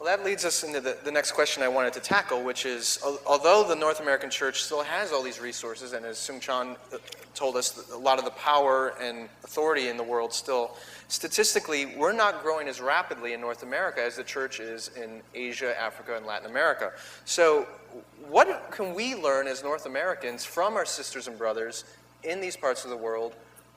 Well, that leads us into the next question I wanted to tackle, which is, although the North American church still has all these resources, and as Sung Chan told us, a lot of the power and authority in the world still, statistically, we're not growing as rapidly in North America as the church is in Asia, Africa, and Latin America. So what can we learn as North Americans from our sisters and brothers in these parts of the world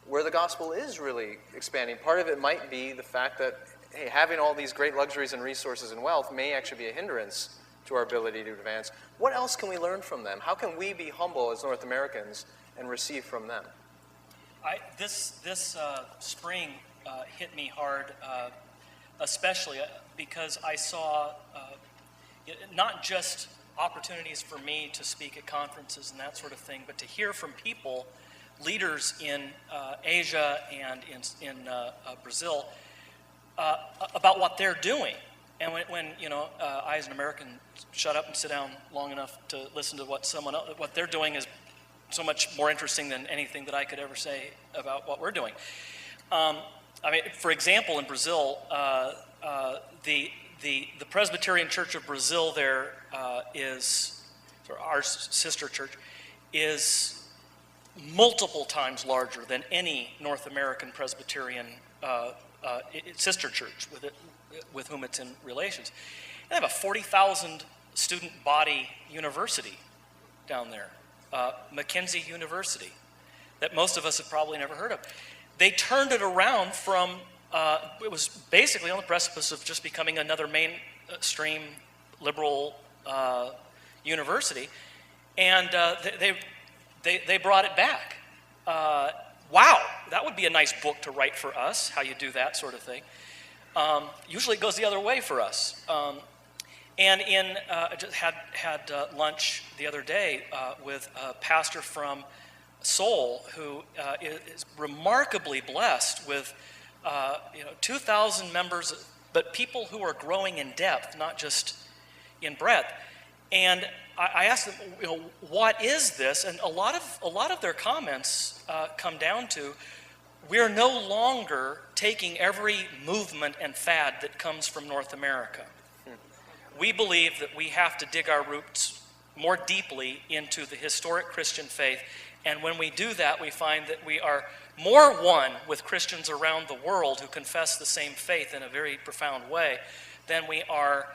where the gospel is really expanding? Part of it might be the fact that, hey, having all these great luxuries and resources and wealth may actually be a hindrance to our ability to advance. What else can we learn from them? How can we be humble as North Americans and receive from them? This spring hit me hard, especially because I saw not just opportunities for me to speak at conferences and that sort of thing, but to hear from people, leaders in Asia and in Brazil, about what they're doing. And when I as an American shut up and sit down long enough to listen to what they're doing is so much more interesting than anything that I could ever say about what we're doing. For example, in Brazil, the Presbyterian Church of Brazil there is, or our sister church, is multiple times larger than any North American Presbyterian sister church with whom it's in relations. They have a 40,000 student body university down there, Mackenzie University, that most of us have probably never heard of. They turned it around from, it was basically on the precipice of just becoming another mainstream liberal university, and they brought it back. Wow, that would be a nice book to write for us, how you do that sort of thing. Usually it goes the other way for us. And I just had lunch the other day with a pastor from Seoul who is remarkably blessed with 2,000 members, but people who are growing in depth, not just in breadth. And I asked them, what is this? And a lot of their comments come down to, we're no longer taking every movement and fad that comes from North America. We believe that we have to dig our roots more deeply into the historic Christian faith. And when we do that, we find that we are more one with Christians around the world who confess the same faith in a very profound way than we are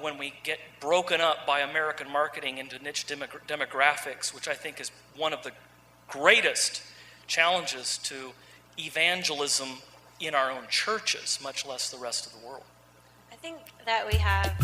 when we get broken up by American marketing into niche demographics, which I think is one of the greatest challenges to evangelism in our own churches, much less the rest of the world. I think that we have